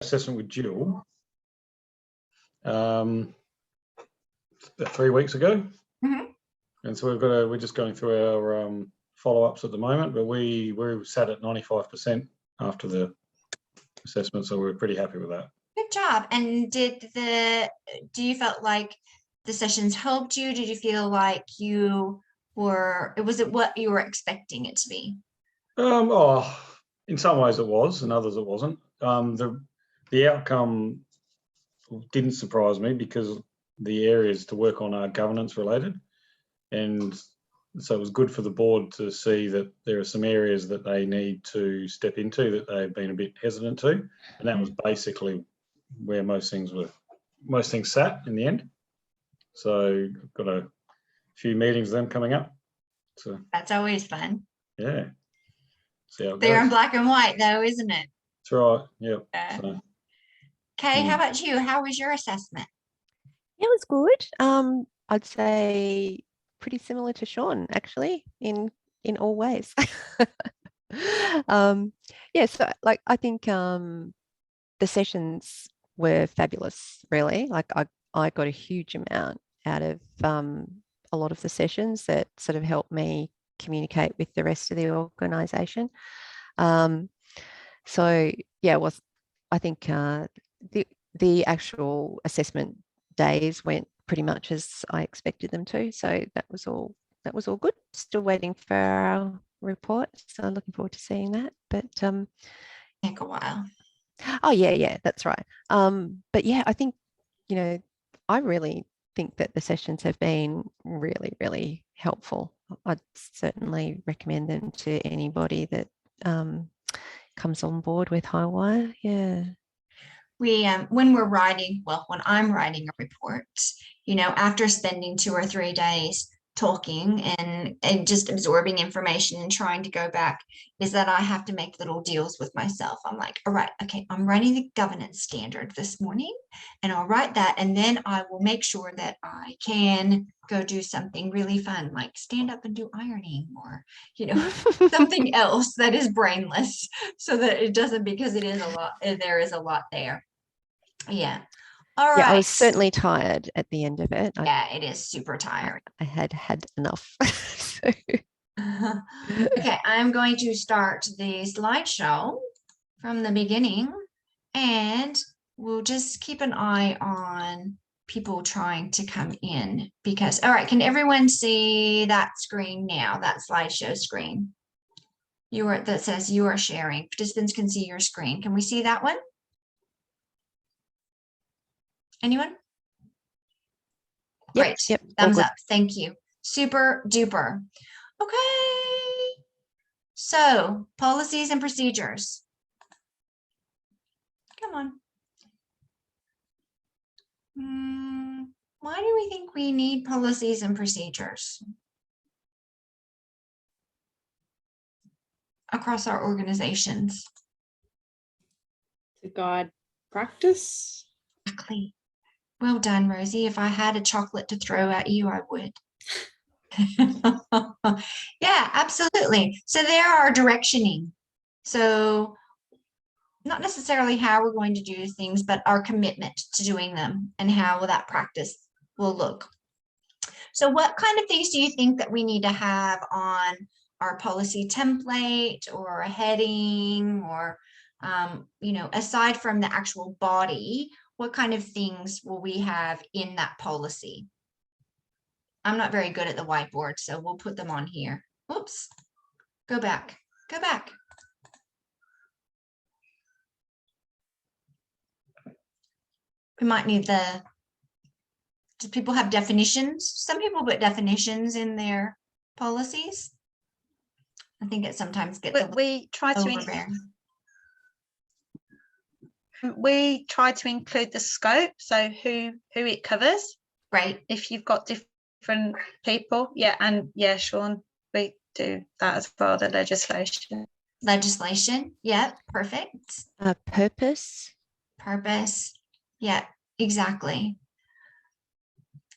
assessment with Jill about 3 weeks ago. And so we're just going through our follow-ups at the moment, but we're sat at 95% after the assessment, so we're pretty happy with that. Good job. And do you felt like the sessions helped you? Did you feel like was it what you were expecting it to be? In some ways it was, in others it wasn't. The outcome didn't surprise me because the areas to work on are governance related. And so it was good for the board to see that there are some areas that they need to step into that they've been a bit hesitant to. And that was basically where most things sat in the end. So I've got a few meetings with them coming up. So that's always fun. Yeah. See how it They're goes. in black and white though, isn't it? That's right. Yep. So. Kay, how about you? How was your assessment? It was good. I'd say pretty similar to Sean, actually, in all ways. Yeah, so like I think the sessions were fabulous, really. Like I got a huge amount out of a lot of the sessions that sort of helped me communicate with the rest of the organisation. So yeah, I think the actual assessment days went pretty much as I expected them to. So that was all good. Still waiting for our report. So looking forward to seeing that. But take a while. Oh yeah, that's right. But yeah, I think, I really think that the sessions have been really, really helpful. I'd certainly recommend them to anybody that comes on board with Highwire. Yeah. When I'm writing a report, after spending 2 or 3 days talking and just absorbing information and trying to go back, is that I have to make little deals with myself. I'm like, all right, okay, I'm writing the governance standard this morning and I'll write that. And then I will make sure that I can go do something really fun, like stand up and do ironing or, something else that is brainless so that it doesn't, because it is a lot, there is a lot there. Yeah. All right. Yeah, I was certainly tired at the end of it. Yeah, it is super tiring. I had enough. Okay, I'm going to start the slideshow from the beginning, and we'll just keep an eye on people trying to come in because, all right, can everyone see that screen now, that slideshow screen? That says you are sharing. Participants can see your screen. Can we see that one? Anyone? Yep, Great. yep, Thumbs up. Thank you. Super duper. Okay. So policies and procedures. Come on. Why do we think we need policies and procedures across our organizations? To guide practice. Exactly. Well done, Rosie. If I had a chocolate to throw at you, I would. Yeah, absolutely. So there are directioning. So not necessarily how we're going to do things, but our commitment to doing them and how that practice will look. So what kind of things do you think that we need to have on our policy template or a heading or, aside from the actual body, what kind of things will we have in that policy? I'm not very good at the whiteboard, so we'll put them on here. Oops, go back. We might need do people have definitions? Some people put definitions in their policies. I think it sometimes gets we try to include the scope, so who it covers. Right. If you've got different people, Sean, we do that as well. The legislation, yeah, perfect. Purpose, yeah, exactly.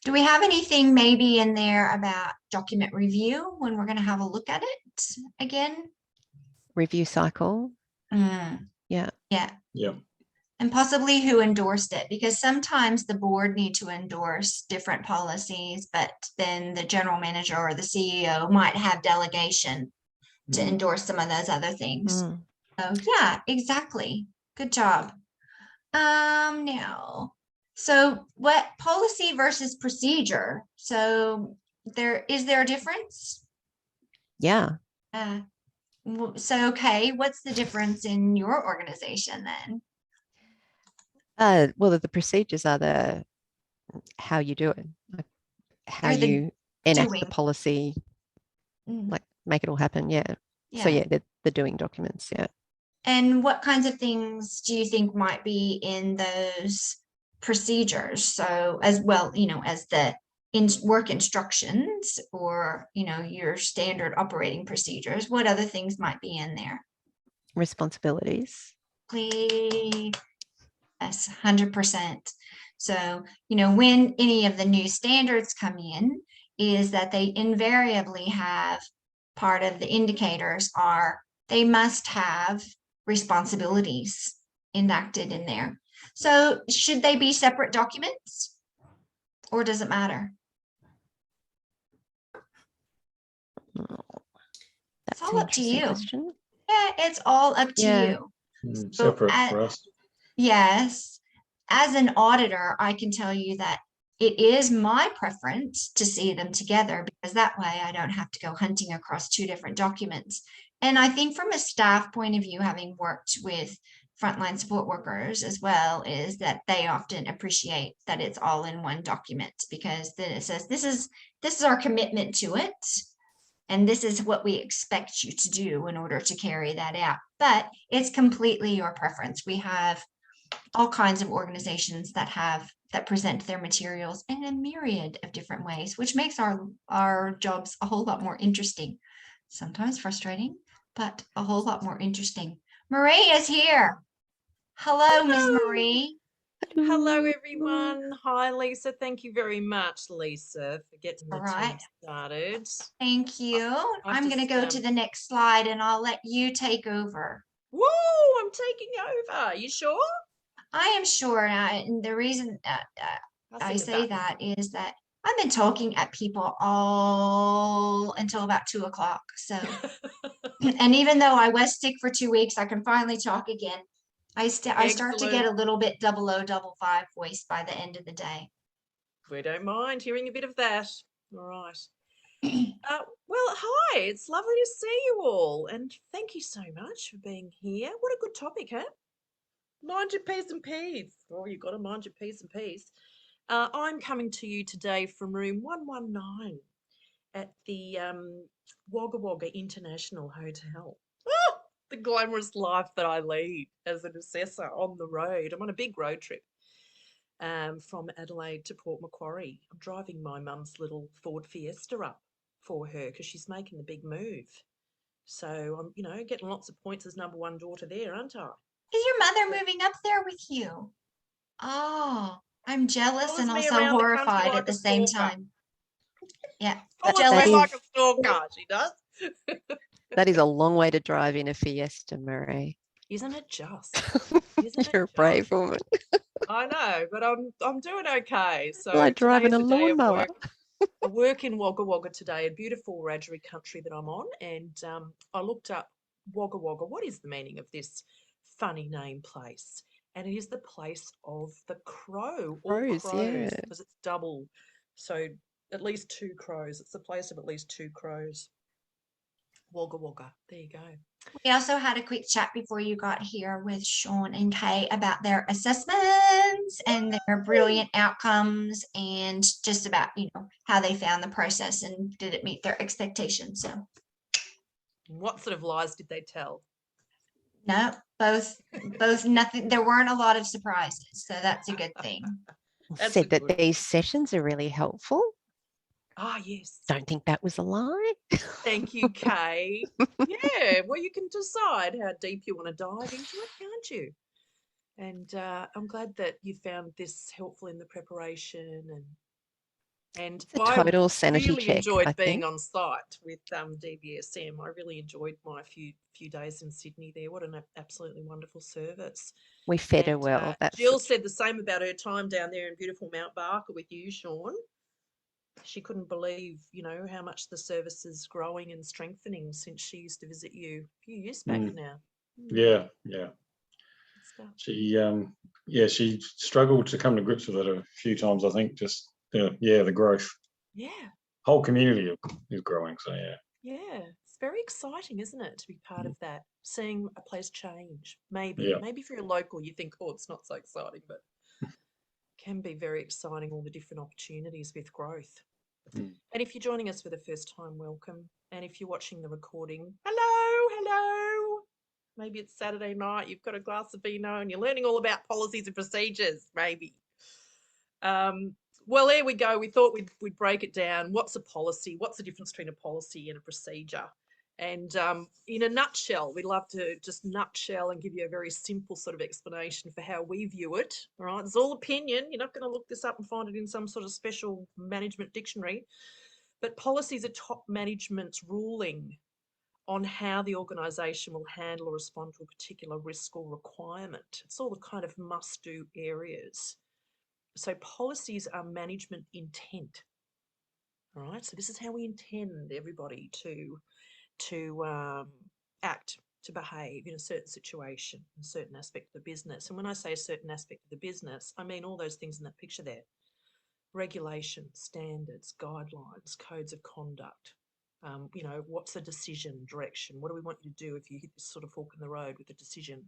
Do we have anything maybe in there about document review when we're going to have a look at it again? Review cycle. Yeah. And possibly who endorsed it, because sometimes the board need to endorse different policies, but then the general manager or the CEO might have delegation to Mm. endorse some of those other things. Mm. So yeah, exactly. Good job. Now, so what policy versus procedure? So is there a difference? Yeah. So, okay, what's the difference in your organization then? Well, the procedures are how you do it, like how They're the you enact the doing. policy, Mm, like make it all happen. Yeah. So yeah. yeah, the doing documents. Yeah. And what kinds of things do you think might be in those procedures? So as well, as the work instructions or, your standard operating procedures, what other things might be in there? Responsibilities. Please. Yes, 100%. So, when any of the new standards come in, is that they invariably have part of the indicators are they must have responsibilities enacted in there. So should they be separate documents or does it matter? That's all an up to interesting you. question. Yeah, it's all up to Yeah. you. So Separate for us. Yes, as an auditor, I can tell you that it is my preference to see them together because that way I don't have to go hunting across two different documents. And I think from a staff point of view, having worked with frontline support workers as well, is that they often appreciate that it's all in one document because then it says this is our commitment to it. And this is what we expect you to do in order to carry that out. But it's completely your preference. We have all kinds of organizations that present their materials in a myriad of different ways, which makes our jobs a whole lot more interesting. Sometimes frustrating, but a whole lot more interesting. Marie is here. Hello, Ms. Marie. Hello, everyone. Hi, Lisa. Thank you very much, Lisa, for getting the All team right. started. Thank you. I've I'm going to go to the next slide and I'll let you take over. Woo! I'm taking over. You sure? I am sure. And the reason I Pressing the say button. that is that I've been talking at people all until about 2:00. So, and even though I was sick for 2 weeks, I can finally talk again. I start to get a little bit 0055 voice by the end of the day. We don't mind hearing a bit of that. All right. Well, hi. It's lovely to see you all. And thank you so much for being here. What a good topic, huh? Mind your P's and P's. Oh, you've got to mind your P's and P's. I'm coming to you today from room 119 at the Wagga Wagga International Hotel. Oh, the glamorous life that I lead as an assessor on the road. I'm on a big road trip from Adelaide to Port Macquarie. I'm driving my mum's little Ford Fiesta up for her because she's making the big move. So I'm, getting lots of points as number one daughter there, aren't I? Is your mother moving up there with you? Oh, I'm jealous Follows and me also around the country horrified like at the a same stalker. time. Yeah, Follows jealous. me like a stalker, she does. That is a long way to drive in a Fiesta, Marie. Isn't it just? Isn't it You're a just? brave woman. I know, but I'm doing okay. So Like driving today's a a day of lawnmower. work. I work in Wagga Wagga today, a beautiful Wiradjuri country that I'm on, and I looked up Wagga Wagga. What is the meaning of this funny name place? And it is the place of the crow, all Crows, crows, yeah. because it's double. So at least two crows. It's the place of at least two crows. Wagga Wagga. There you go. We also had a quick chat before you got here with Sean and Kay about their assessments and their brilliant outcomes and just about, how they found the process and did it meet their expectations. So What sort of lies did they tell? no, both nothing. There weren't a lot of surprises. So that's a good thing. That's Said a that good these sessions are really helpful. Ah, yes. Don't think that was a lie. Thank you, Kay. Yeah, well, you can decide how deep you want to dive into it, can't you? And I'm glad that you found this helpful in the preparation. And And It's a I total sanity really check, enjoyed I being think. on site with DBSM. I really enjoyed my few days in Sydney there. What an absolutely wonderful service. We fed her And well. That's Jill said the same about her time down there in beautiful Mount Barker with you, Sean. She couldn't believe, you know, how much the service is growing and strengthening since she used to visit you a few years back now. Yeah. Good stuff. She struggled to come to grips with it a few times, I think. Just the growth. Yeah. Whole community is growing. So Yeah, it's very exciting, isn't it, to be part of that, seeing a place change. Maybe Yeah. if you're a local, you think, oh, it's not so exciting, but can be very exciting, all the different opportunities with growth. Mm. And if you're joining us for the first time, welcome. And if you're watching the recording, hello. Maybe it's Saturday night, you've got a glass of vino and you're learning all about policies and procedures, maybe. Well, there we go. We thought we'd break it down. What's a policy? What's the difference between a policy and a procedure? And in a nutshell, we love to just nutshell and give you a very simple sort of explanation for how we view it. All right, it's all opinion. You're not going to look this up and find it in some sort of special management dictionary. But policies are top management's ruling on how the organisation will handle or respond to a particular risk or requirement. It's all the kind of must-do areas. So policies are management intent. All right, so this is how we intend everybody to act, to behave in a certain situation, a certain aspect of the business. And when I say a certain aspect of the business, I mean all those things in that picture there. Regulations, standards, guidelines, codes of conduct. You know, what's the decision, direction? What do we want you to do if you hit this sort of fork in the road with a decision?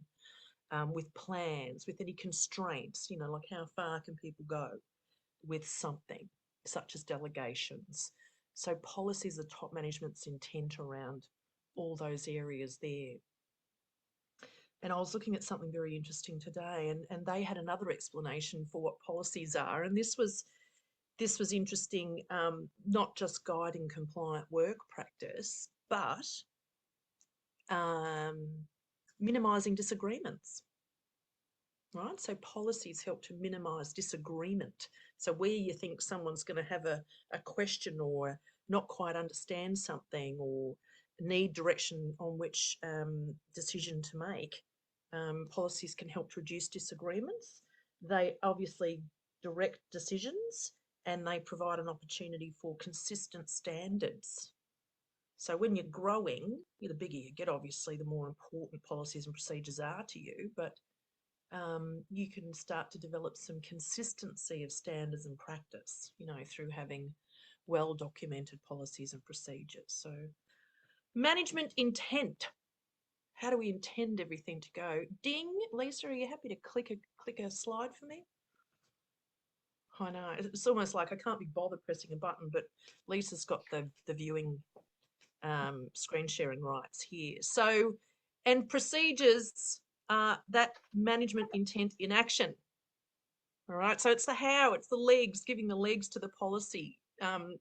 With plans, with any constraints, you know, like how far can people go with something, such as delegations. So policies are top management's intent around all those areas there. And I was looking at something very interesting today, and they had another explanation for what policies are. And this was interesting, not just guiding compliant work practice, but minimising disagreements. Right, so policies help to minimise disagreement. So where you think someone's going to have a question or not quite understand something or need direction on which decision to make, policies can help to reduce disagreements. They obviously direct decisions and they provide an opportunity for consistent standards. So when you're growing, the bigger you get, obviously, the more important policies and procedures are to you, but you can start to develop some consistency of standards and practice, you know, through having well-documented policies and procedures. So management intent. How do we intend everything to go? Ding, Lisa, are you happy to click a slide for me? I know, it's almost like I can't be bothered pressing a button, but Lisa's got the viewing screen sharing rights here. So, and procedures, that management intent in action. All right, so it's the how, it's the legs, giving the legs to the policy.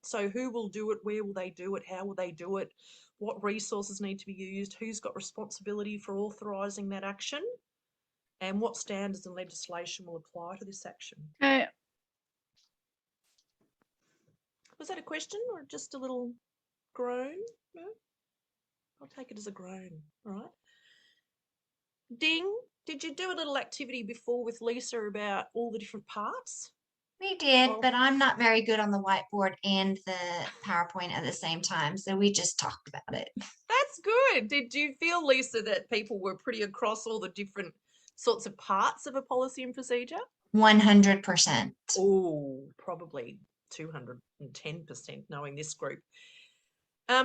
So who will do it, where will they do it, how will they do it, what resources need to be used, who's got responsibility for authorising that action, and what standards and legislation will apply to this action. Was that a question or just a little groan? No? I'll take it as a groan, all right? Ding, did you do a little activity before with Lisa about all the different parts? We did, Oh. but I'm not very good on the whiteboard and the PowerPoint at the same time. So we just talked about it. That's good. Did you feel, Lisa, that people were pretty across all the different sorts of parts of a policy and procedure? 100%. Oh, probably 210% knowing this group.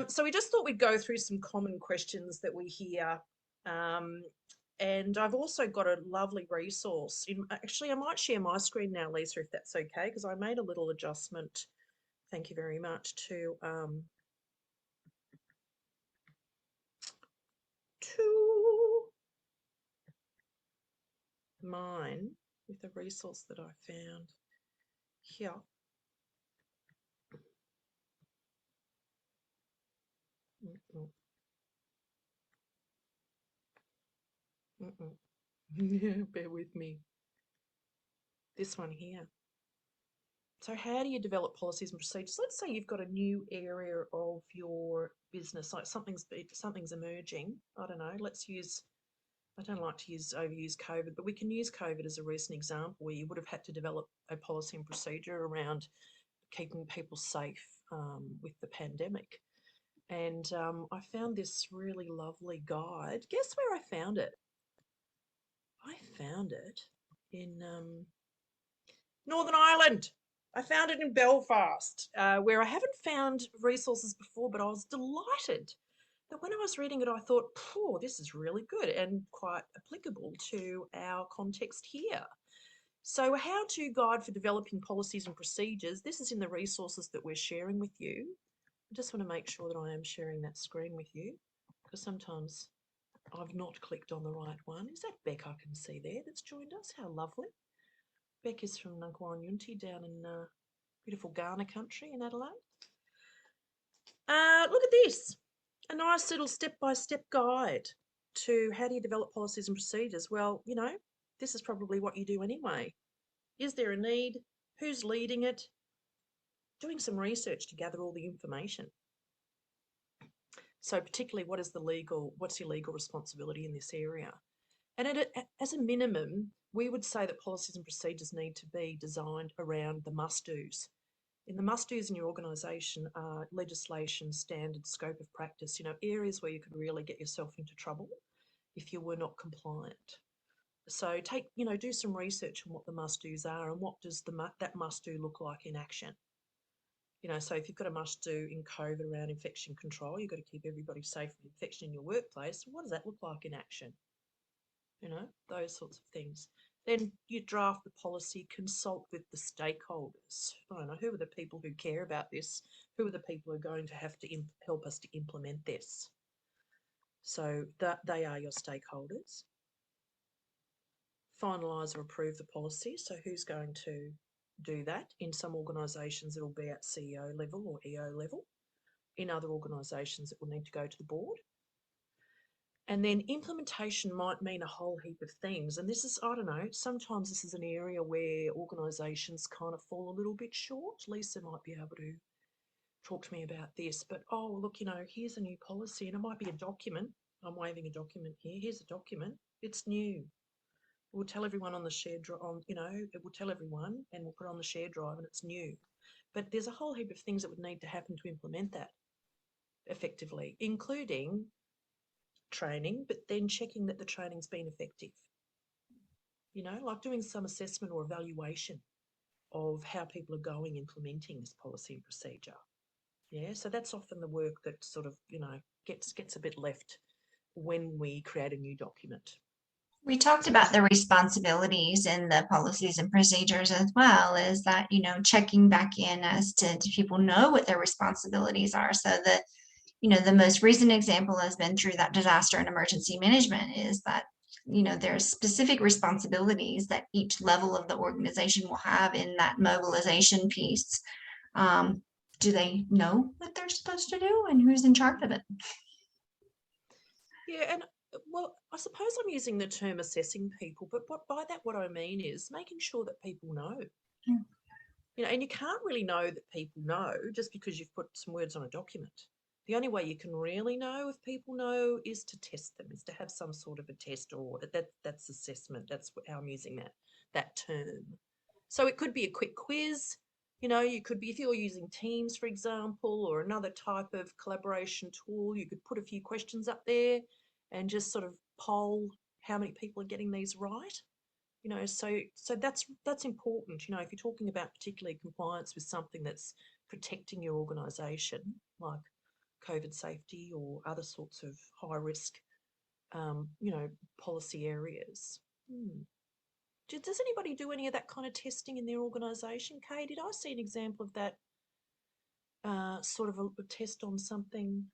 So we just thought we'd go through some common questions that we hear. And I've also got a lovely resource. Actually, I might share my screen now, Lisa, if that's okay, because I made a little adjustment. Thank you very much to mine with a resource that I found here. Yeah, bear with me. This one here. So how do you develop policies and procedures? Let's say you've got a new area of your business, like something's emerging. I don't know. I don't like to overuse COVID, but we can use COVID as a recent example where you would have had to develop a policy and procedure around keeping people safe with the pandemic. And I found this really lovely guide. Guess where I found it? I found it in Northern Ireland. I found it in Belfast, where I haven't found resources before, but I was delighted that when I was reading it, I thought, "Oh, this is really good and quite applicable to our context here." So, a how-to guide for developing policies and procedures. This is in the resources that we're sharing with you. I just want to make sure that I am sharing that screen with you, because sometimes I've not clicked on the right one. Is that Beck I can see there that's joined us? How lovely. Beck is from Ngunnawal down in beautiful Ghana country in Adelaide. Look at this. A nice little step-by-step guide to how do you develop policies and procedures. Well, you know, this is probably what you do anyway. Is there a need? Who's leading it? Doing some research to gather all the information. So particularly what's your legal responsibility in this area? And as a minimum, we would say that policies and procedures need to be designed around the must-dos. In the must-dos in your organisation are legislation, standard, scope of practice, you know, areas where you could really get yourself into trouble if you were not compliant. So do some research on what the must-dos are and what does that must-do look like in action. You know, so if you've got a must-do in COVID around infection control, you've got to keep everybody safe from infection in your workplace. What does that look like in action? You know, those sorts of things. Then you draft the policy, consult with the stakeholders. I don't know, who are the people who care about this? Who are the people who are going to have to help us to implement this? So they are your stakeholders. Finalise or approve the policy. So who's going to do that? In some organisations, it'll be at CEO level or EO level. In other organisations, it will need to go to the board. And then implementation might mean a whole heap of things. And this is, I don't know, sometimes this is an area where organisations kind of fall a little bit short. Lisa might be able to talk to me about this. But, oh, look, you know, here's a new policy and it might be a document. I'm waving a document here. Here's a document. It's new. We'll tell everyone on the shared drive, it will tell everyone and we'll put it on the shared drive and it's new. But there's a whole heap of things that would need to happen to implement that effectively, including training, but then checking that the training's been effective. You know, like doing some assessment or evaluation of how people are going implementing this policy and procedure. Yeah, so that's often the work that sort of, you know, gets a bit left when we create a new document. We talked about the responsibilities in the policies and procedures as well, is that, you know, checking back in as to do people know what their responsibilities are. So that, you know, the most recent example has been through that disaster and emergency management, is that, you know, there's specific responsibilities that each level of the organization will have in that mobilization piece. Do they know what they're supposed to do and who's in charge of it? Yeah, and well, I suppose I'm using the term assessing people, but by that what I mean is making sure that people know. Yeah. You know, and you can't really know that people know just because you've put some words on a document. The only way you can really know if people know is to test them, is to have some sort of a test or that's assessment. That's how I'm using that term. So it could be a quick quiz. You know, you could be, if you're using Teams, for example, or another type of collaboration tool, you could put a few questions up there and just sort of poll how many people are getting these right. You know, so that's important. You know, if you're talking about particularly compliance with something that's protecting your organisation, like COVID safety or other sorts of high risk, you know, policy areas. Does anybody do any of that kind of testing in their organisation? Kay, did I see an example of that sort of a test on something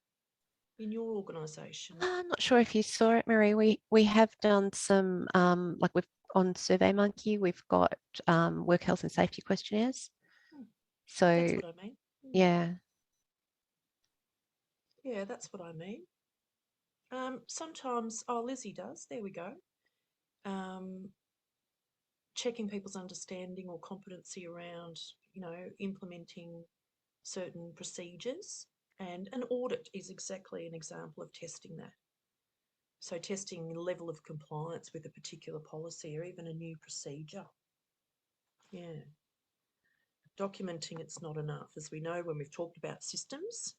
in your organisation? I'm not sure if you saw it, Marie. We have done some, like we've on SurveyMonkey, we've got work health and safety questionnaires. So that's what I mean. yeah. Yeah, that's what I mean. Sometimes, Lizzie does, there we go. Checking people's understanding or competency around implementing certain procedures, and an audit is exactly an example of testing that. So testing the level of compliance with a particular policy or even a new procedure. Yeah. Documenting, it's not enough. As we know, when we've talked about systems,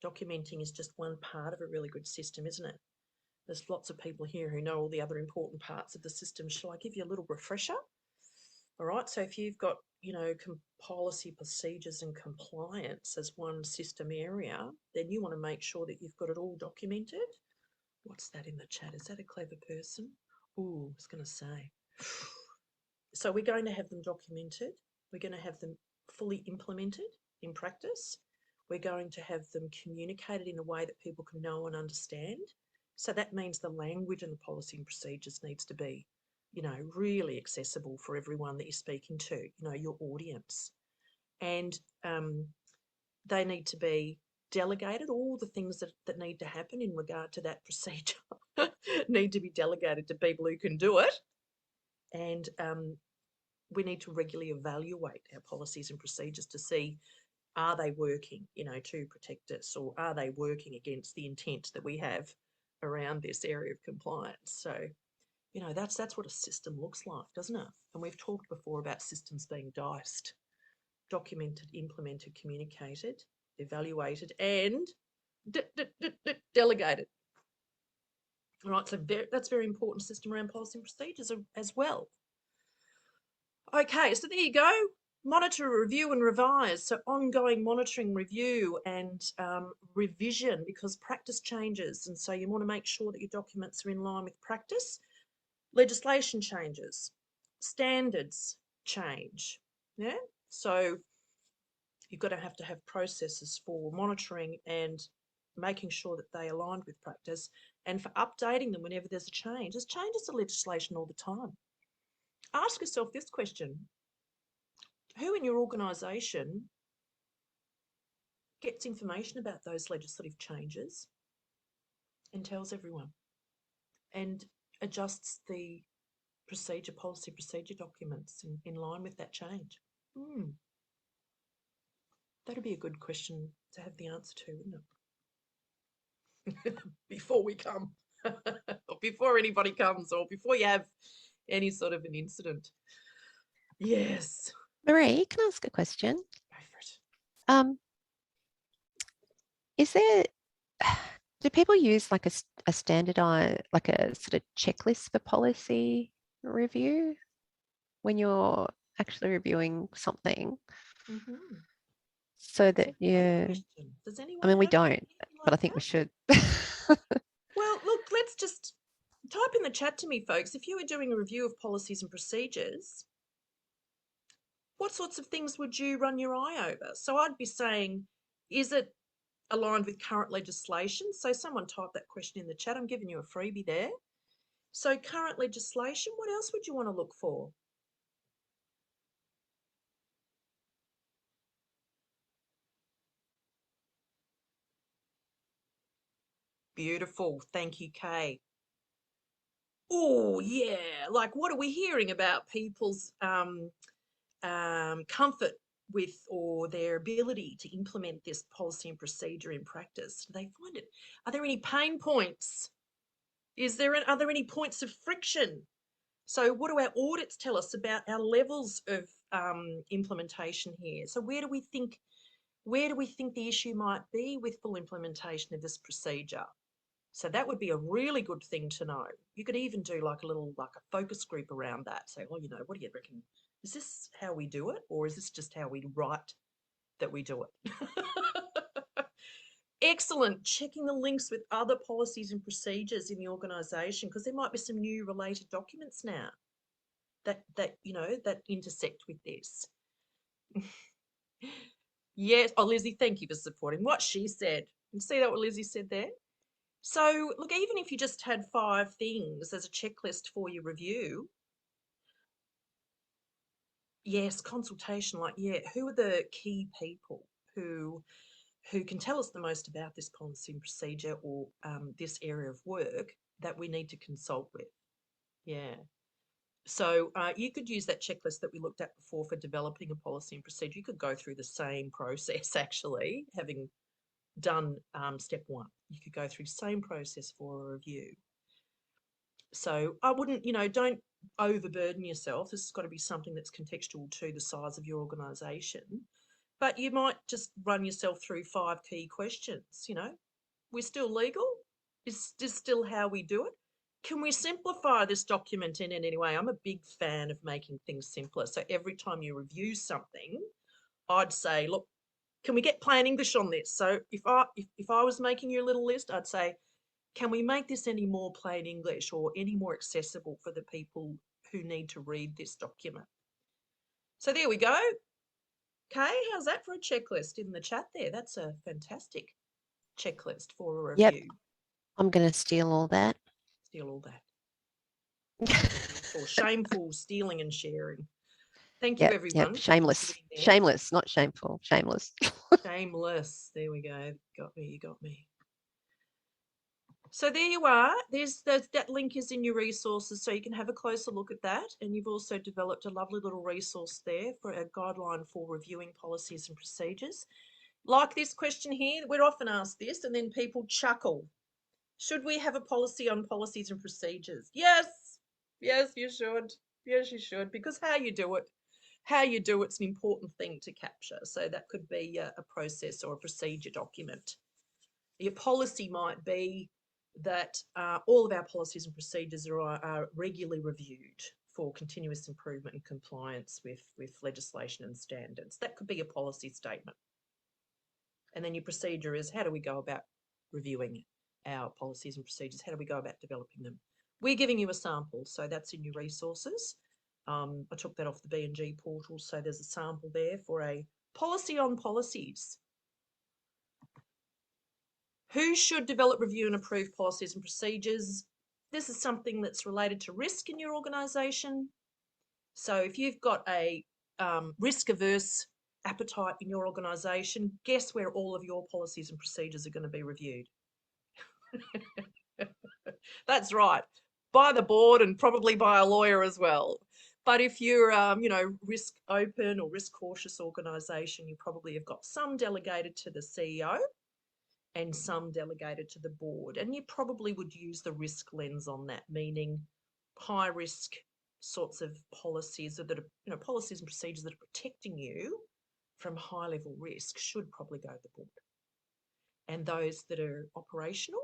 documenting is just one part of a really good system, isn't it? There's lots of people here who know all the other important parts of the system. Shall I give you a little refresher? All right, so if you've got, policy, procedures and compliance as one system area, then you want to make sure that you've got it all documented. What's that in the chat? Is that a clever person? Ooh, I was going to say. So we're going to have them documented. We're going to have them fully implemented in practice. We're going to have them communicated in a way that people can know and understand. So that means the language and the policy and procedures needs to be, really accessible for everyone that you're speaking to, your audience. And they need to be delegated. All the things that need to happen in regard to that procedure need to be delegated to people who can do it. And we need to regularly evaluate our policies and procedures to see, are they working, to protect us, or are they working against the intent that we have around this area of compliance? So, that's what a system looks like, doesn't it? And we've talked before about systems being diced: documented, implemented, communicated, evaluated, and delegated. All right, so that's very important system around policy and procedures as well. Okay, so there you go. Monitor, review and revise. So ongoing monitoring, review and revision, because practice changes. And so you want to make sure that your documents are in line with practice. Legislation changes, standards change. Yeah, so you've got to have processes for monitoring and making sure that they align with practice, and for updating them whenever there's a change. There's changes to legislation all the time. Ask yourself this question: who in your organisation gets information about those legislative changes and tells everyone and adjusts the policy procedure documents in line with that change? That'd be a good question to have the answer to, wouldn't it? Before we come, or before anybody comes, or before you have any sort of an incident. Yes. Marie, can I ask a question? Go for it. Is there, do people use like a standardized, like a sort of checklist for policy review when you're actually reviewing something? Mm-hmm. So that, yeah, Does anyone I mean, we have don't, anything but I like think we that? should. Well, look, let's just type in the chat to me, folks. If you were doing a review of policies and procedures, what sorts of things would you run your eye over? So I'd be saying, is it aligned with current legislation? So someone type that question in the chat. I'm giving you a freebie there. So current legislation, what else would you want to look for? Beautiful. Thank you, Kay. Oh, yeah. Like, what are we hearing about people's comfort with, or their ability to implement this policy and procedure in practice? Do they find it? Are there any pain points? Are there any points of friction? So what do our audits tell us about our levels of implementation here? So where do we think the issue might be with full implementation of this procedure? So that would be a really good thing to know. You could even do like a focus group around that. Say, well, what do you reckon? Is this how we do it? Or is this just how we write that we do it? Excellent. Checking the links with other policies and procedures in the organisation, because there might be some new related documents now that intersect with this. Yes. Oh, Lizzie, thank you for supporting what she said. You see that what Lizzie said there? So look, even if you just had 5 things as a checklist for your review, yes, consultation, who are the key people who can tell us the most about this policy and procedure, or this area of work that we need to consult with? Yeah. So you could use that checklist that we looked at before for developing a policy and procedure. You could go through the same process, actually, having done step 1. You could go through the same process for a review. So I wouldn't, don't overburden yourself. This has got to be something that's contextual to the size of your organisation. But you might just run yourself through 5 key questions. We're still legal? Is this still how we do it? Can we simplify this document in any way? I'm a big fan of making things simpler. So every time you review something, I'd say, look, can we get plain English on this? So if I was making your little list, I'd say, can we make this any more plain English or any more accessible for the people who need to read this document? So there we go. Okay, how's that for a checklist in the chat there? That's a fantastic checklist for a Yep. review. I'm going to steal all that. Steal all that. For shameful stealing and sharing. Thank you, Yep, everyone. yep. Shameless. Shameless, not shameful. Shameless. Shameless. There we go. Got me. You got me. So there you are. That link is in your resources, so you can have a closer look at that. And you've also developed a lovely little resource there for a guideline for reviewing policies and procedures. Like this question here, we're often asked this, and then people chuckle. Should we have a policy on policies and procedures? Yes, you should. Yes, you should, because how you do it's an important thing to capture. So that could be a process or a procedure document. Your policy might be that all of our policies and procedures are regularly reviewed for continuous improvement and compliance with legislation and standards. That could be a policy statement. And then your procedure is, how do we go about reviewing our policies and procedures? How do we go about developing them? We're giving you a sample, so that's in your resources. I took that off the B&G portal, so there's a sample there for a policy on policies. Who should develop, review and approve policies and procedures? This is something that's related to risk in your organisation. So if you've got a risk-averse appetite in your organisation, guess where all of your policies and procedures are going to be reviewed? That's right, by the board and probably by a lawyer as well. But if you're, risk open or risk cautious organisation, you probably have got some delegated to the CEO and some delegated to the board. And you probably would use the risk lens on that, meaning high risk sorts of policies that are, policies and procedures that are protecting you from high level risk should probably go to the board. And those that are operational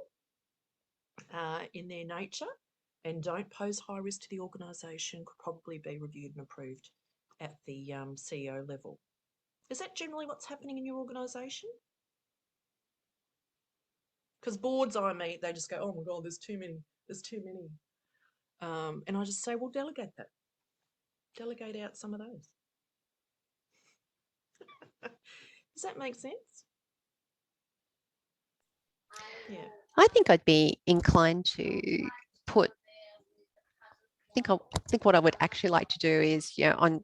in their nature and don't pose high risk to the organisation could probably be reviewed and approved at the CEO level. Is that generally what's happening in your organisation? Because boards I meet, they just go, oh my God, there's too many. And I just say, well, delegate that. Delegate out some of those. Does that make sense? Yeah. I think I'd be inclined to put, I think what I would actually like to do is, on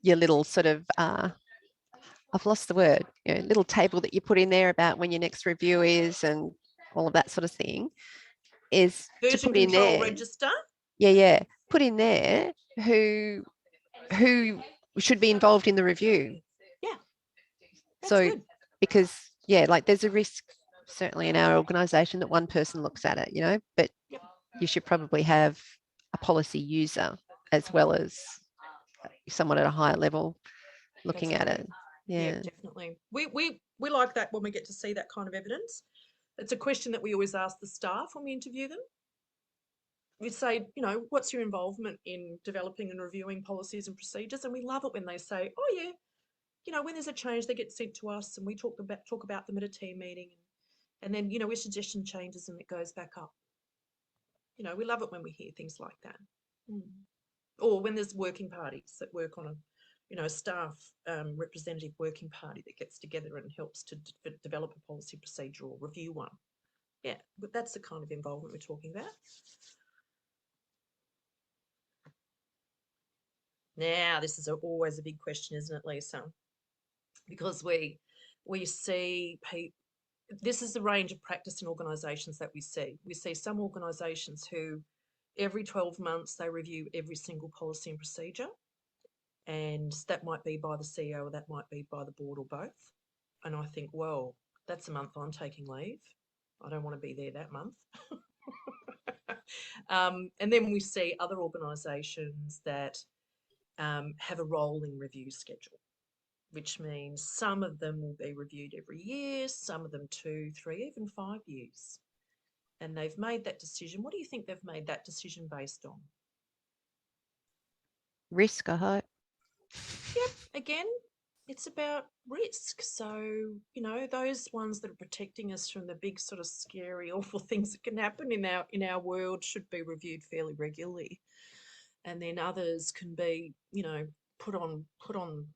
your little sort of, I've lost the word, little table that you put in there about when your next review is and all of that sort of thing, is Version to put in control there. register. Yeah. Put in there who should be involved in the review. Yeah. That's So, good. because, like there's a risk certainly in our organisation that one person looks at it, but Yep. you should probably have a policy user as well as someone at a higher level looking That's at right. it. Yeah, definitely. We like that when we get to see that kind of evidence. It's a question that we always ask the staff when we interview them. We say, what's your involvement in developing and reviewing policies and procedures? And we love it when they say, oh yeah, when there's a change, they get sent to us and we talk about them at a team meeting. And then, we suggest some changes and it goes back up. We love it when we hear things like that. Or when there's working parties that work on a staff representative working party that gets together and helps to develop a policy procedure or review one. Yeah, but that's the kind of involvement we're talking about. Now, this is always a big question, isn't it, Lisa? Because we see people, this is the range of practice in organisations that we see. We see some organisations who every 12 months, they review every single policy and procedure. And that might be by the CEO or that might be by the board or both. And I think, well, that's a month I'm taking leave. I don't want to be there that month. And then we see other organisations that have a rolling review schedule, which means some of them will be reviewed every year, some of them 2, 3, even 5 years. And they've made that decision. What do you think they've made that decision based on? Risk, I hope. Yep, again, it's about risk. So, you know, those ones that are protecting us from the big sort of scary, awful things that can happen in our world should be reviewed fairly regularly. And then others can be, you know, put on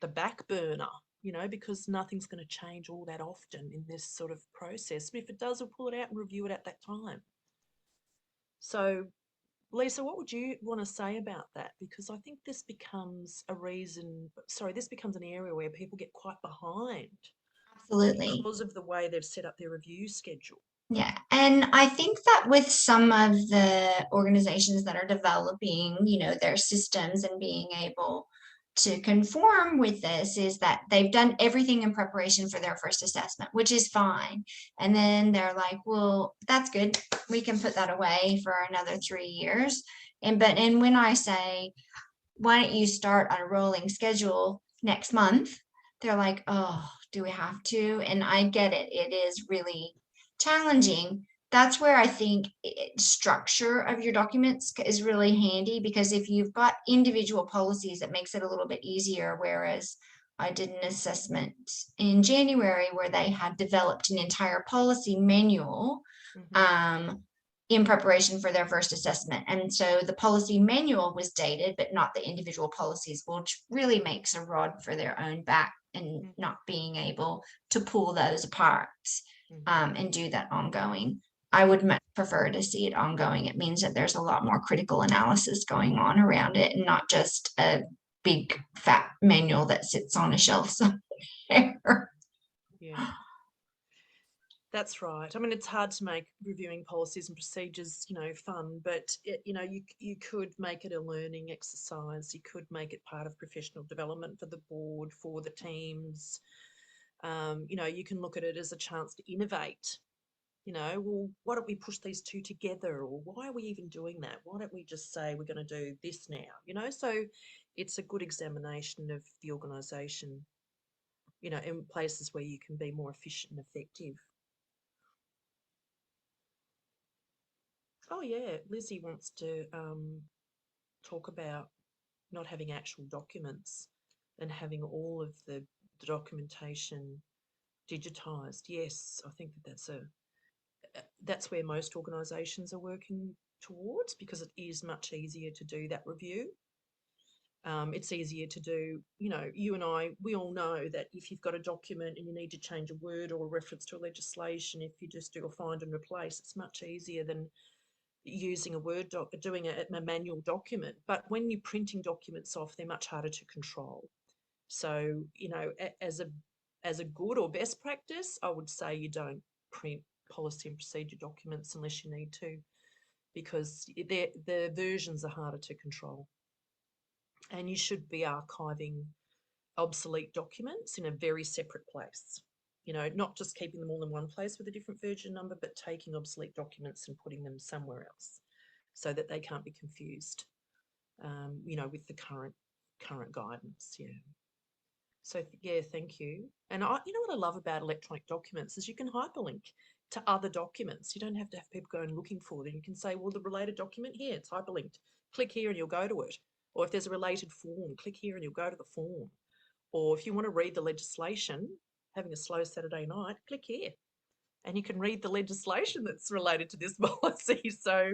the back burner, you know, because nothing's going to change all that often in this sort of process. But if it does, we'll pull it out and review it at that time. So, Lisa, what would you want to say about that? Because I think this becomes this becomes an area where people get quite behind. Absolutely. Because of the way they've set up their review schedule. Yeah, and I think that with some of the organizations that are developing, you know, their systems and being able to conform with this is that they've done everything in preparation for their first assessment, which is fine. And then they're like, well, that's good. We can put that away for another 3 years. And when I say, why don't you start on a rolling schedule next month? They're like, oh, do we have to? And I get it. It is really challenging. That's where I think structure of your documents is really handy, because if you've got individual policies, it makes it a little bit easier. Whereas I did an assessment in January where they had developed an entire policy manual in preparation for their first assessment. And so the policy manual was dated, but not the individual policies, which really makes a rod for their own back and not being able to pull those apart and do that ongoing. I would much prefer to see it ongoing. It means that there's a lot more critical analysis going on around it and not just a big fat manual that sits on a shelf somewhere. Yeah. That's right. I mean, it's hard to make reviewing policies and procedures, you know, fun, but you know, you could make it a learning exercise. You could make it part of professional development for the board, for the teams. You know, you can look at it as a chance to innovate. You know, well, why don't we push these two together? Or why are we even doing that? Why don't we just say we're going to do this now? You know, so it's a good examination of the organisation, you know, in places where you can be more efficient and effective. Oh yeah, Lizzie wants to talk about not having actual documents and having all of the documentation digitised. Yes, I think that's where most organisations are working towards, because it is much easier to do that review. It's easier to do, you know, you and I, we all know that if you've got a document and you need to change a word or a reference to a legislation, if you just do a find and replace, it's much easier than using a Word doc, doing a manual document. But when you're printing documents off, they're much harder to control. So, you know, as a good or best practice, I would say you don't print policy and procedure documents unless you need to, because the versions are harder to control. And you should be archiving obsolete documents in a very separate place. You know, not just keeping them all in one place with a different version number, but taking obsolete documents and putting them somewhere else so that they can't be confused, you know, with the current guidance. Yeah. So yeah, thank you. And you know what I love about electronic documents is you can hyperlink to other documents. You don't have to have people going looking for them. You can say, well, the related document here, it's hyperlinked. Click here and you'll go to it. Or if there's a related form, click here and you'll go to the form. Or if you want to read the legislation, having a slow Saturday night, click here and you can read the legislation that's related to this policy. So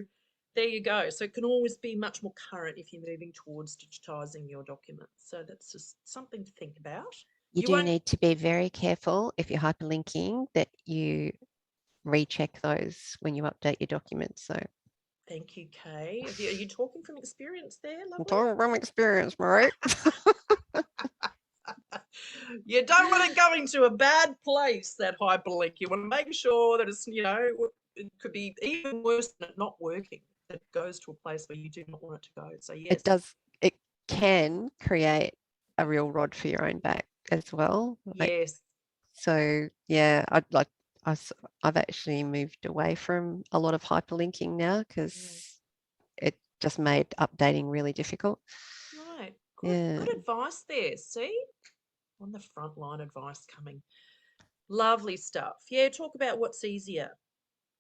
there you go. So it can always be much more current if you're moving towards digitising your documents. So that's just something to think about. You do need to be very careful if you're hyperlinking that you recheck those when you update your documents. So thank you, Kay. Are you talking from experience there, lovely? I'm talking from experience, right? You don't want to go into a bad place, that hyperlink. You want to make sure that it's, you know, it could be even worse than it not working. It goes to a place where you do not want it to go. So yes, It can create a real rod for your own back as well. Like, yes, so yeah, I've actually moved away from a lot of hyperlinking now because it just made updating really difficult. right. Yeah. Good advice there. See, on the front line advice coming. Lovely stuff. Yeah, talk about what's easier.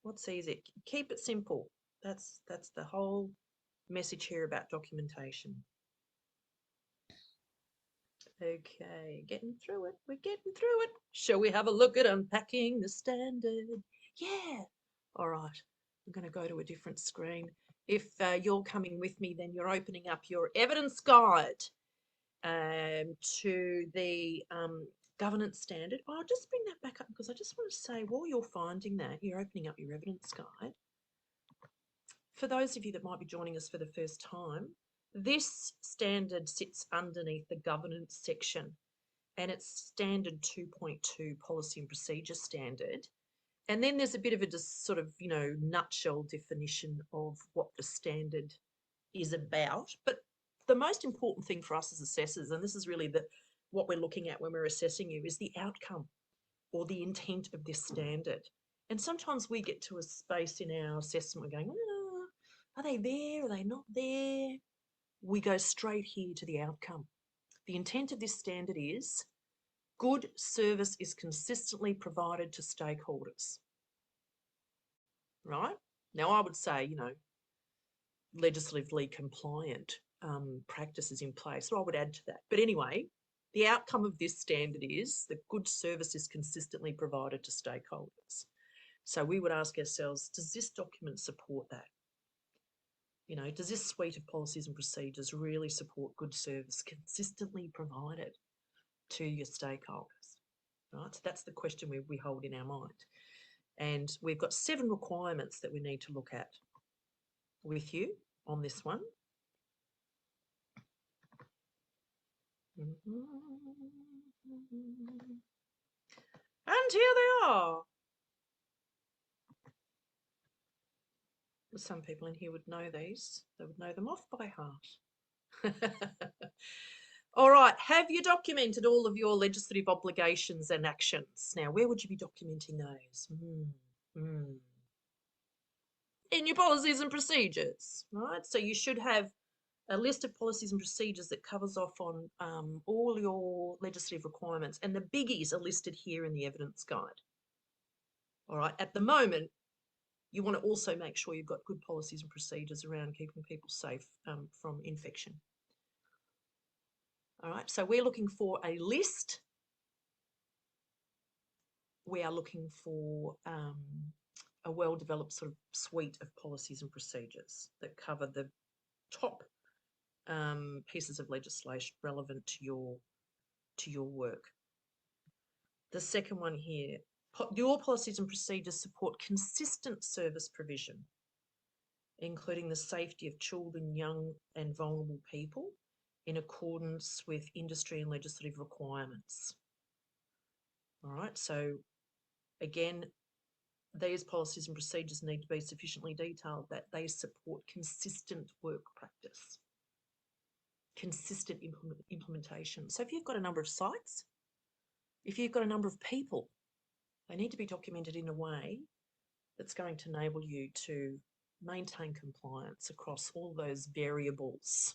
What's easier? Keep it simple. That's the whole message here about documentation. Okay, getting through it. We're getting through it. Shall we have a look at unpacking the standard? Yeah. All right. I'm going to go to a different screen. If you're coming with me, then you're opening up your evidence guide to the governance standard. Oh, I'll just bring that back up because I just want to say while you're finding that, you're opening up your evidence guide. For those of you that might be joining us for the first time, this standard sits underneath the governance section, and it's standard 2.2 policy and procedure standard. And then there's a bit of a just sort of, nutshell definition of what the standard is about. But the most important thing for us as assessors, and this is really what we're looking at when we're assessing you, is the outcome or the intent of this standard. And sometimes we get to a space in our assessment, we're going, oh, are they there? Are they not there? We go straight here to the outcome. The intent of this standard is good service is consistently provided to stakeholders. Right? Now, I would say, legislatively compliant practices in place. So I would add to that. But anyway, the outcome of this standard is that good service is consistently provided to stakeholders. So we would ask ourselves, does this document support that? Does this suite of policies and procedures really support good service consistently provided to your stakeholders? Right? So that's the question we hold in our mind. And we've got 7 requirements that we need to look at with you on this one. And here they are. Some people in here would know these. They would know them off by heart. All right. Have you documented all of your legislative obligations and actions? Now, where would you be documenting those? In your policies and procedures, right? So you should have a list of policies and procedures that covers off on all your legislative requirements. And the biggies are listed here in the evidence guide. All right. At the moment, you want to also make sure you've got good policies and procedures around keeping people safe from infection. All right, so we're looking for a list. We are looking for a well-developed sort of suite of policies and procedures that cover the top pieces of legislation relevant to your work. The second one here, your policies and procedures support consistent service provision, including the safety of children, young and vulnerable people in accordance with industry and legislative requirements. All right, so again, these policies and procedures need to be sufficiently detailed that they support consistent work practice, consistent implementation. So if you've got a number of sites, if you've got a number of people, they need to be documented in a way that's going to enable you to maintain compliance across all those variables.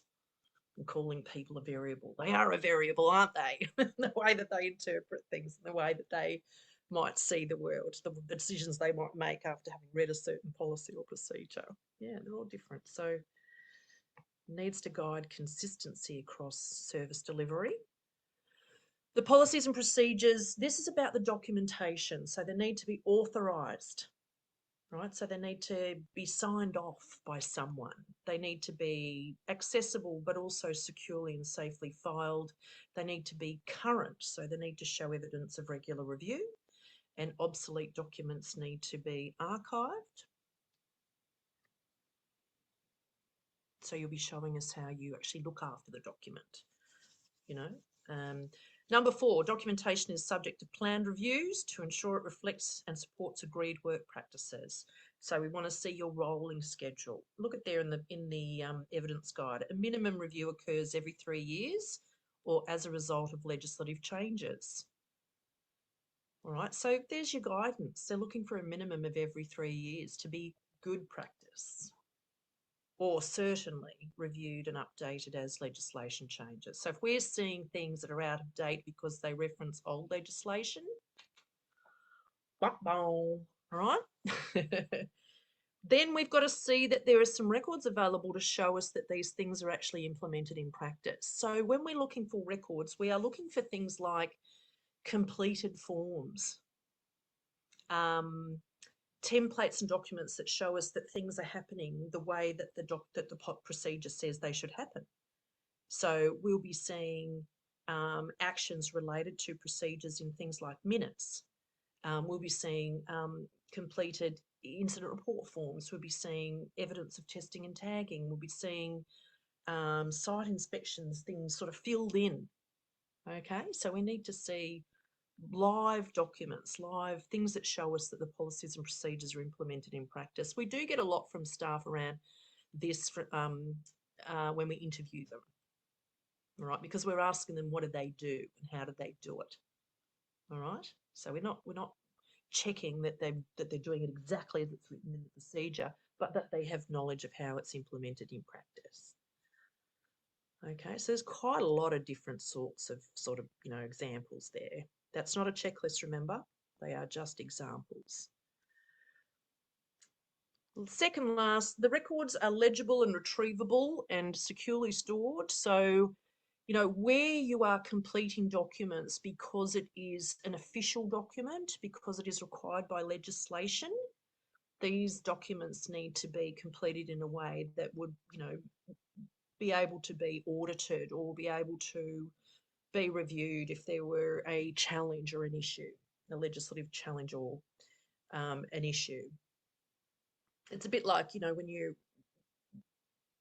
I'm calling people a variable. They are a variable, aren't they? The way that they interpret things, the way that they might see the world, the decisions they might make after having read a certain policy or procedure. Yeah, they're all different. So needs to guide consistency across service delivery. The policies and procedures, this is about the documentation. So they need to be authorised. Right, so they need to be signed off by someone. They need to be accessible, but also securely and safely filed. They need to be current, so they need to show evidence of regular review, and obsolete documents need to be archived. So you'll be showing us how you actually look after the document, Number 4, documentation is subject to planned reviews to ensure it reflects and supports agreed work practices. So we want to see your rolling schedule. Look at there in the evidence guide. A minimum review occurs every 3 years or as a result of legislative changes. All right, so there's your guidance. They're looking for a minimum of every 3 years to be good practice, or certainly reviewed and updated as legislation changes. So if we're seeing things that are out of date because they reference old legislation, all right, then we've got to see that there are some records available to show us that these things are actually implemented in practice. So when we're looking for records, we are looking for things like completed forms, templates and documents that show us that things are happening the way that the procedure says they should happen. So we'll be seeing actions related to procedures in things like minutes. We'll be seeing completed incident report forms. We'll be seeing evidence of testing and tagging. We'll be seeing site inspections, things sort of filled in. Okay, so we need to see live documents, live things that show us that the policies and procedures are implemented in practice. We do get a lot from staff around this when we interview them, all right, because we're asking them what do they do and how do they do it, all right. So we're not checking that they're doing it exactly as it's written in the procedure, but that they have knowledge of how it's implemented in practice. Okay, so there's quite a lot of different sorts of examples there. That's not a checklist, remember, they are just examples. Second last, the records are legible and retrievable and securely stored. So, where you are completing documents because it is an official document, because it is required by legislation, these documents need to be completed in a way that would, be able to be audited or be able to be reviewed if there were a challenge or an issue, a legislative challenge or an issue. It's a bit like, when you're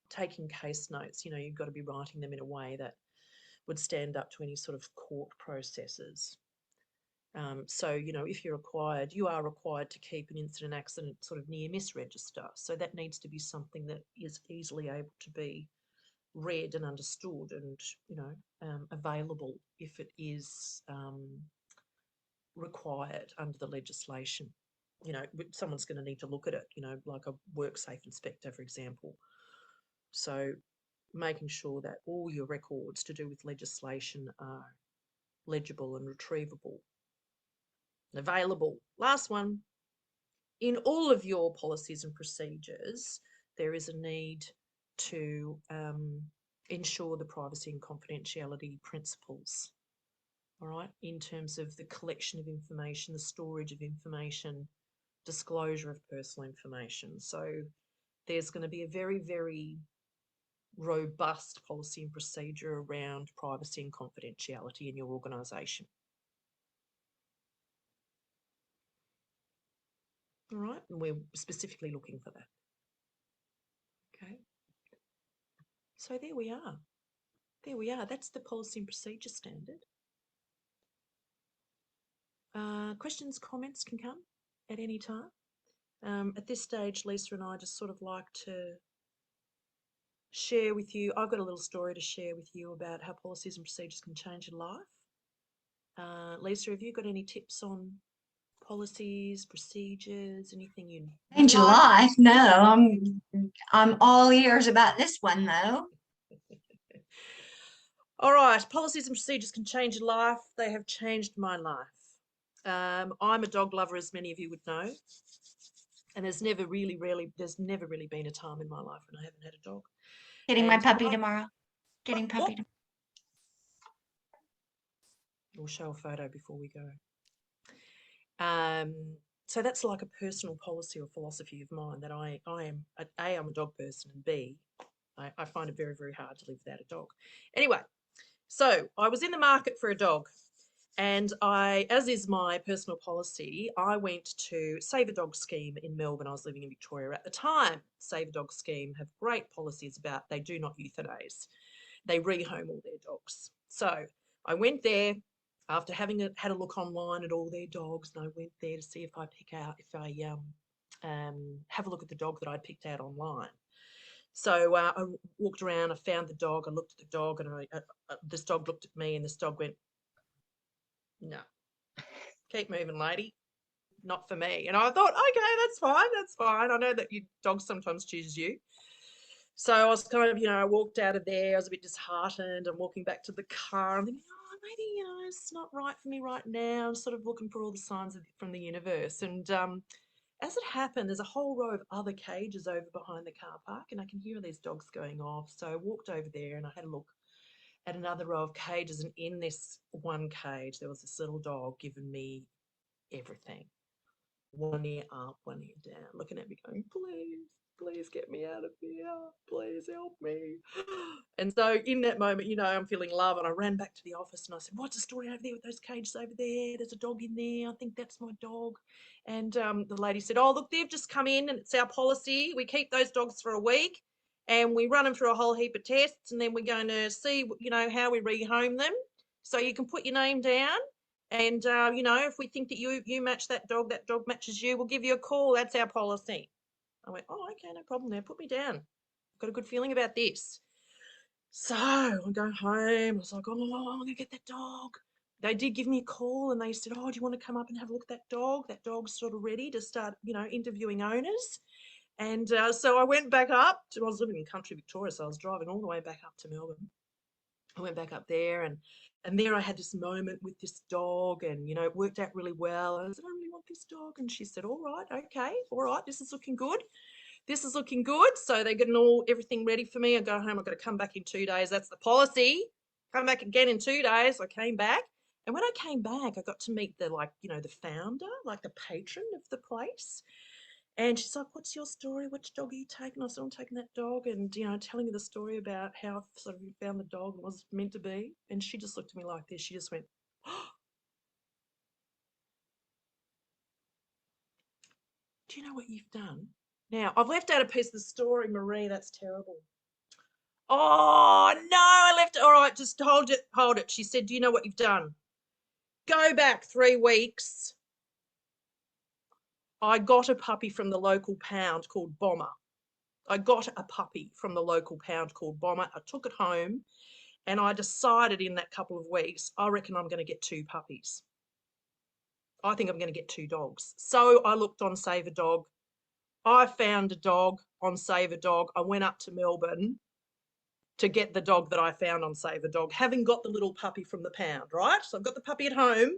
taking case notes, you've got to be writing them in a way that would stand up to any sort of court processes. So, if you are required to keep an incident accident sort of near miss register. So that needs to be something that is easily able to be read and understood and, available if it is required under the legislation. Someone's going to need to look at it, like a WorkSafe inspector, for example. So making sure that all your records to do with legislation are legible and retrievable and available. Last one, in all of your policies and procedures, there is a need to ensure the privacy and confidentiality principles, all right, in terms of the collection of information, the storage of information, disclosure of personal information. So there's going to be a very, very robust policy and procedure around privacy and confidentiality in your organisation. All right, and we're specifically looking for that. Okay. So there we are. There we are. That's the policy and procedure standard. Questions, comments can come at any time. At this stage, Lisa and I just sort of like to share with you. I've got a little story to share with you about how policies and procedures can change your life. Lisa, have you got any tips on policies, procedures, anything you Change your like? life? No, I'm all ears about this one though. All right, policies and procedures can change your life. They have changed my life. I'm a dog lover, as many of you would know, and there's never really been a time in my life when I haven't had a dog. Getting my And puppy tomorrow. Getting puppy tomorrow. We'll show a photo before we go. So that's like a personal policy or philosophy of mine that I'm a dog person, and B, I find it very, very hard to live without a dog. Anyway, so I was in the market for a dog, and as is my personal policy, I went to Save a Dog Scheme in Melbourne. I was living in Victoria at the time. Save a Dog Scheme have great policies about they do not euthanize. They rehome all their dogs. So I went there after having had a look online at all their dogs, and I went there to see if I have a look at the dog that I'd picked out online. So I walked around, I found the dog, I looked at the dog, and this dog looked at me, and this dog went, no, keep moving, lady, not for me. And I thought, okay, that's fine. I know that your dog sometimes chooses you. So I was kind of, I walked out of there, I was a bit disheartened. I'm walking back to the car, I'm thinking, oh, maybe, it's not right for me right now. I'm sort of looking for all the signs from the universe. And as it happened, there's a whole row of other cages over behind the car park, and I can hear these dogs going off. So I walked over there and I had a look at another row of cages, and in this one cage, there was this little dog giving me everything. One ear up, one ear down, looking at me going, please get me out of here. Please help me. And so in that moment, I'm feeling love, and I ran back to the office and I said, what's the story over there with those cages over there? There's a dog in there. I think that's my dog. And the lady said, oh, look, they've just come in, and it's our policy. We keep those dogs for a week and we run them through a whole heap of tests, and then we're going to see, how we rehome them. So you can put your name down. And, if we think that you match that dog matches you, we'll give you a call. That's our policy. I went, oh, okay, no problem there. Put me down. I've got a good feeling about this. So I go home. I was like, oh, I'm going to get that dog. They did give me a call, and they said, oh, do you want to come up and have a look at that dog? That dog's sort of ready to start, interviewing owners. And so I went back up. I was living in country Victoria, so I was driving all the way back up to Melbourne. I went back up there, and there I had this moment with this dog, and, it worked out really well. And I said, I really want this dog. And she said, all right, okay, all right, this is looking good. This is looking good. So they're getting everything ready for me. I go home, I've got to come back in 2 days. That's the policy. Come back again in 2 days. I came back. And when I came back, I got to meet the founder, like the patron of the place. And she's like, what's your story? Which dog are you taking? I said, I'm taking that dog. And, telling her the story about how I sort of found the dog and was meant to be. And she just looked at me like this. She just went, oh, do you know what you've done? Now, I've left out a piece of the story, Marie. That's terrible. Oh, no, I left it. All right, just hold it. She said, do you know what you've done? Go back 3 weeks. I got a puppy from the local pound called Bomber. I got a puppy from the local pound called Bomber. I took it home, and I decided in that couple of weeks, I reckon I'm going to get 2 puppies. I think I'm going to get 2 dogs. So I looked on Save a Dog. I found a dog on Save a Dog. I went up to Melbourne to get the dog that I found on Save a Dog, having got the little puppy from the pound, right? So I've got the puppy at home.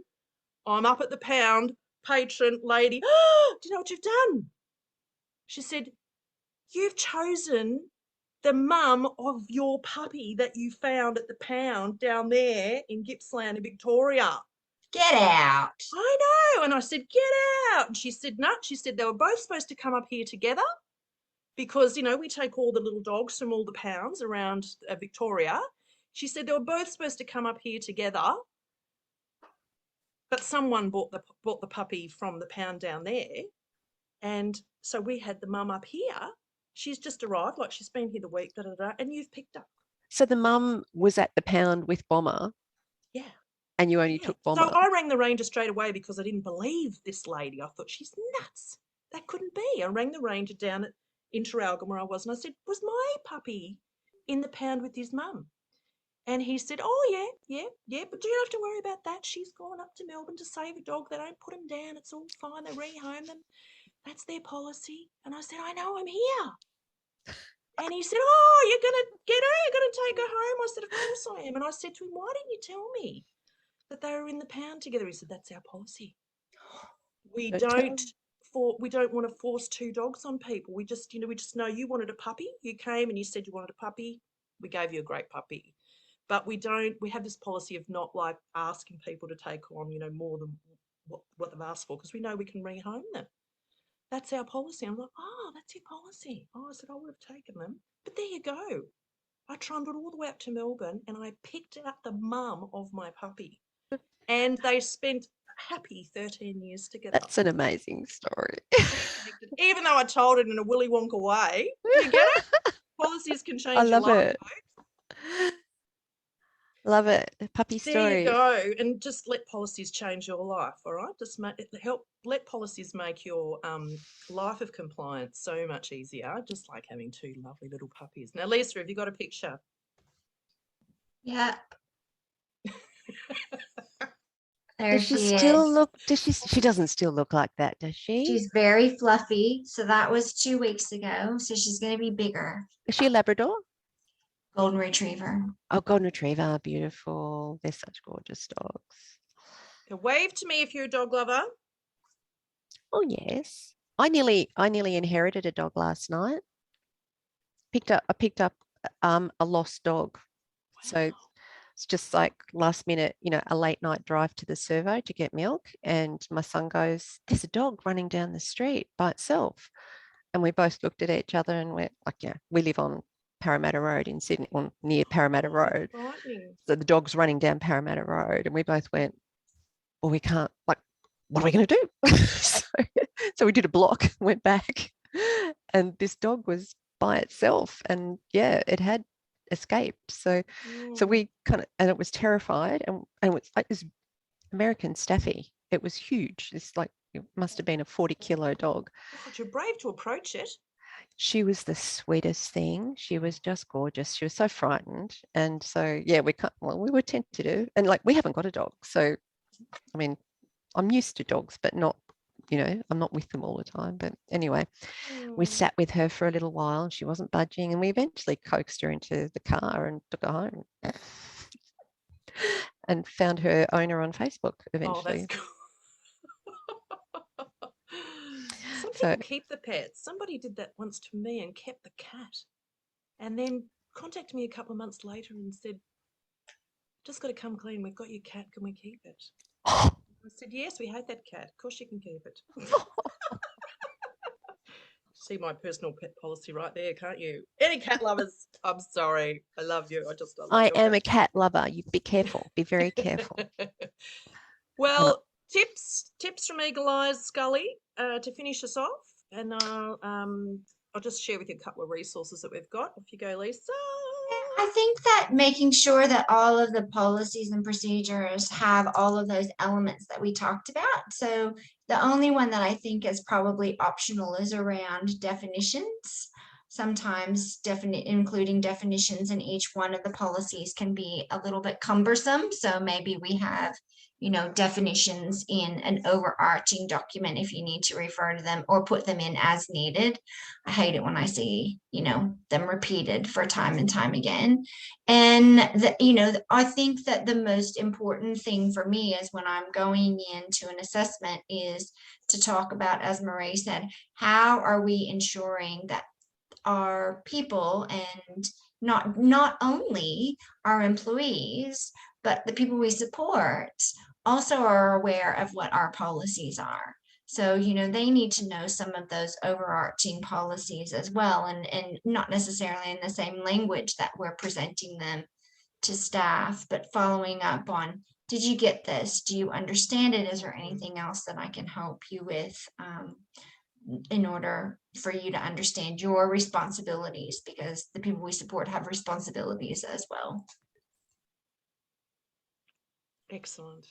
I'm up at the pound. Patron lady, oh, do you know what you've done? She said, you've chosen the mum of your puppy that you found at the pound down there in Gippsland in Victoria. Get out. I know. And I said, get out. And she said, no. She said they were both supposed to come up here together because, we take all the little dogs from all the pounds around Victoria. She said they were both supposed to come up here together, but someone bought the puppy from the pound down there. And so we had the mum up here. She's just arrived, like she's been here the week, and you've picked up. So the mum was at the pound with Bomber. Yeah. And you only took Bomber. So I rang the ranger straight away because I didn't believe this lady. I thought, she's nuts. That couldn't be. I rang the ranger down at Inveralgum where I was, and I said, was my puppy in the pound with his mum? And he said, oh, yeah, but you don't have to worry about that. She's gone up to Melbourne to Save a Dog. They don't put them down. It's all fine. They rehome them. That's their policy. And I said, I know, I'm here. And he said, oh, you're going to get her? You're going to take her home? I said, of course I am. And I said to him, why didn't you tell me that they were in the pound together? He said, that's our policy. We don't want to force 2 dogs on people. We just know you wanted a puppy. You came and you said you wanted a puppy. We gave you a great puppy. But we have this policy of not like asking people to take on, more than what they've asked for, because we know we can rehome them. That's our policy. I'm like, oh, that's your policy. Oh, I said, I would have taken them. But there you go. I trundled all the way up to Melbourne and I picked out the mum of my puppy. And they spent a happy 13 years together. That's an amazing story. Even though I told it in a Willy Wonka way. Do you get it? Policies can change I love your life, it. folks. Love it. Puppy There stories. you go. And just let policies change your life. All right. Just let policies make your life of compliance so much easier. Just like having two lovely little puppies. Now, Lisa, have you got a picture? Yeah. There Does she she still is. look, she doesn't still look like that, does she? She's very fluffy. So that was 2 weeks ago. So she's going to be bigger. Is she a Labrador? Golden Retriever. Oh, Golden Retriever, beautiful. They're such gorgeous dogs. Now, wave to me if you're a dog lover. Oh yes. I nearly inherited a dog last night. I picked up a lost dog. So it's just like last minute, a late night drive to the servo to get milk. And my son goes, there's a dog running down the street by itself. And we both looked at each other and we're like, yeah, we live on Parramatta Road in Sydney, or near Parramatta Road. Frightening. So the dog's running down Parramatta Road. And we both went, well, we can't, like, what are we going to do? so we did a block, went back, and this dog was by itself. And yeah, it had escaped. So we kind of, and it was terrified, and it was like this American Staffy. It was huge. It's like, it must have been a 40-kilo dog. God, you're brave to approach it. She was the sweetest thing. She was just gorgeous. She was so frightened. And so, yeah, we were tentative, and like, we haven't got a dog. So, I mean, I'm used to dogs, but not, I'm not with them all the time. But anyway, we sat with her for a little while. She wasn't budging, and we eventually coaxed her into the car and took her home and found her owner on Facebook eventually. Oh, that's cool. Some So- people keep the pets. Somebody did that once to me and kept the cat, and then contacted me a couple of months later and said, just got to come clean. We've got your cat. Can we keep it? I said, yes, we hate that cat. Of course you can keep it. See my personal pet policy right there, can't you? Any cat lovers, I'm sorry. I love you. I love your am a cat lover. You be careful. Be very careful. Well, tips from Eagle Eyes Scully to finish us off, and I'll just share with you a couple of resources that we've got. Off you go, Lisa. I think that making sure that all of the policies and procedures have all of those elements that we talked about. So the only one that I think is probably optional is around definitions. Sometimes including definitions in each one of the policies can be a little bit cumbersome. So maybe we have, definitions in an overarching document if you need to refer to them, or put them in as needed. I hate it when I see, them repeated for time and time again. And I think that the most important thing for me is when I'm going into an assessment is to talk about, as Marie said, how are we ensuring that our people, and not only our employees, but the people we support, also are aware of what our policies are. So, they need to know some of those overarching policies as well, and not necessarily in the same language that we're presenting them to staff, but following up on, did you get this? Do you understand it? Is there anything else that I can help you with in order for you to understand your responsibilities? Because the people we support have responsibilities as well. Excellent.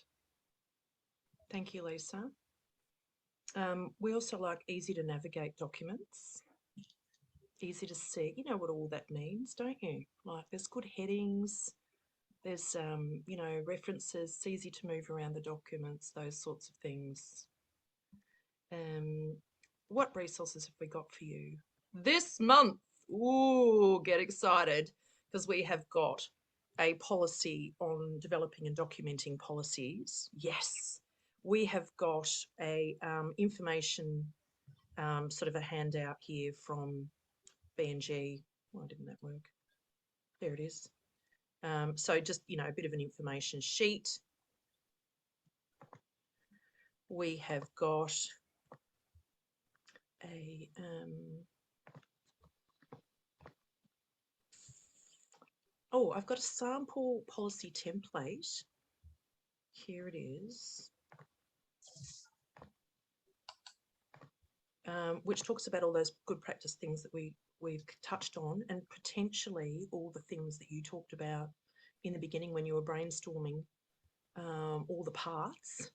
Thank you, Lisa. We also like easy to navigate documents, easy to see. You know what all that means, don't you? Like, there's good headings, there's references, it's easy to move around the documents, those sorts of things. What resources have we got for you this month? Ooh, get excited, because we have got a policy on developing and documenting policies. Yes, we have got a information, sort of a handout here from B&G. Why didn't that work? There it is. So just, a bit of an information sheet. We have got a I've got a sample policy template. Here it is, which talks about all those good practice things that we've touched on, and potentially all the things that you talked about in the beginning when you were brainstorming all the parts.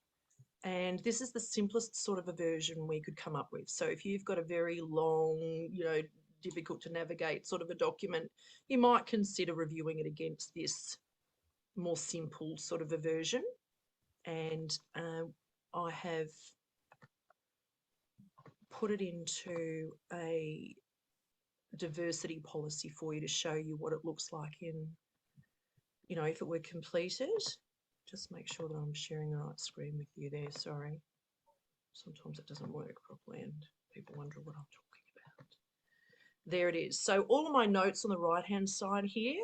And this is the simplest sort of a version we could come up with. So if you've got a very long, you know, difficult to navigate sort of a document, you might consider reviewing it against this more simple sort of a version. And I have put it into a diversity policy for you to show you what it looks like in, you know, if it were completed. Just make sure that I'm sharing the right screen with you there. Sorry. Sometimes it doesn't work properly and people wonder what I'm talking about. There it is. So all of my notes on the right-hand side here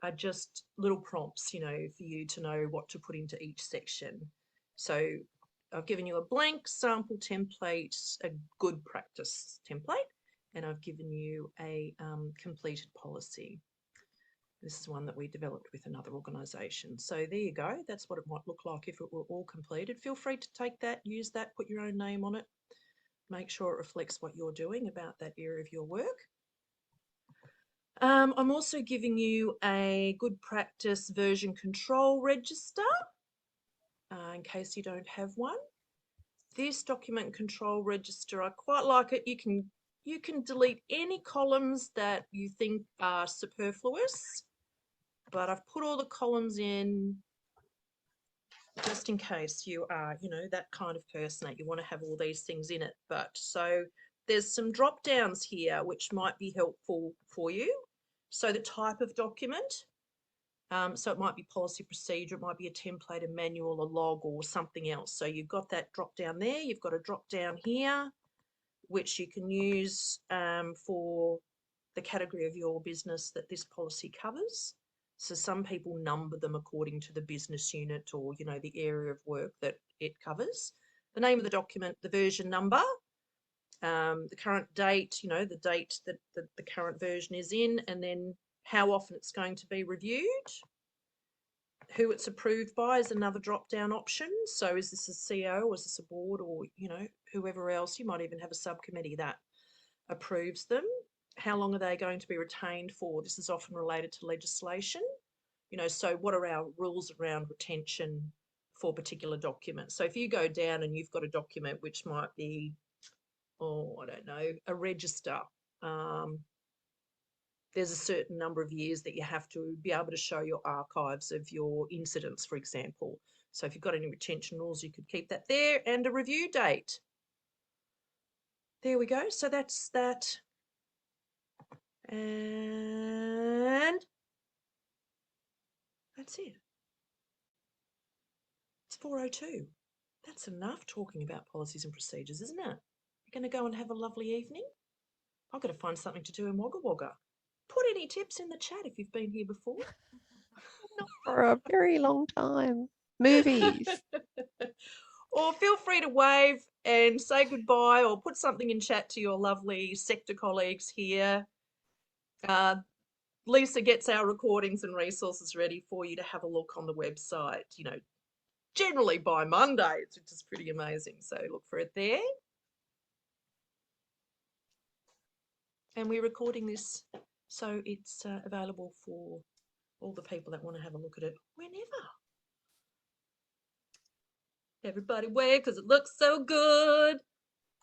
are just little prompts, you know, for you to know what to put into each section. So I've given you a blank sample template, a good practice template, and I've given you a completed policy. This is one that we developed with another organisation. So there you go. That's what it might look like if it were all completed. Feel free to take that, use that, put your own name on it. Make sure it reflects what you're doing about that area of your work. I'm also giving you a good practice version control register in case you don't have one. This document control register, I quite like it. You can delete any columns that you think are superfluous, but I've put all the columns in just in case you are, you know, that kind of person that you want to have all these things in it. But so there's some drop downs here which might be helpful for you. So the type of document, so it might be policy procedure, it might be a template, a manual, a log, or something else. So you've got that drop down there. You've got a drop down here, which you can use for the category of your business that this policy covers. So some people number them according to the business unit or, you know, the area of work that it covers. The name of the document, the version number, the current date, you know, the date that the current version is in, and then how often it's going to be reviewed. Who it's approved by is another drop-down option. So is this a CEO or is this a board or, you know, whoever else? You might even have a subcommittee that approves them. How long are they going to be retained for? This is often related to legislation. You know, so what are our rules around retention for particular documents? So if you go down and you've got a document which might be, oh, I don't know, a register, there's a certain number of years that you have to be able to show your archives of your incidents, for example. So if you've got any retention rules, you could keep that there, and a review date. There we go. So that's that. And that's it. It's 4:02. That's enough talking about policies and procedures, isn't it? You're going to go and have a lovely evening? I've got to find something to do in Wagga Wagga. Put any tips in the chat if you've been here before. Not for a very long time. Movies. Or feel free to wave and say goodbye or put something in chat to your lovely sector colleagues here. Lisa gets our recordings and resources ready for you to have a look on the website, you know, generally by Monday, which is pretty amazing. So look for it there. And we're recording this, so it's available for all the people that want to have a look at it whenever. Everybody wave because it looks so good.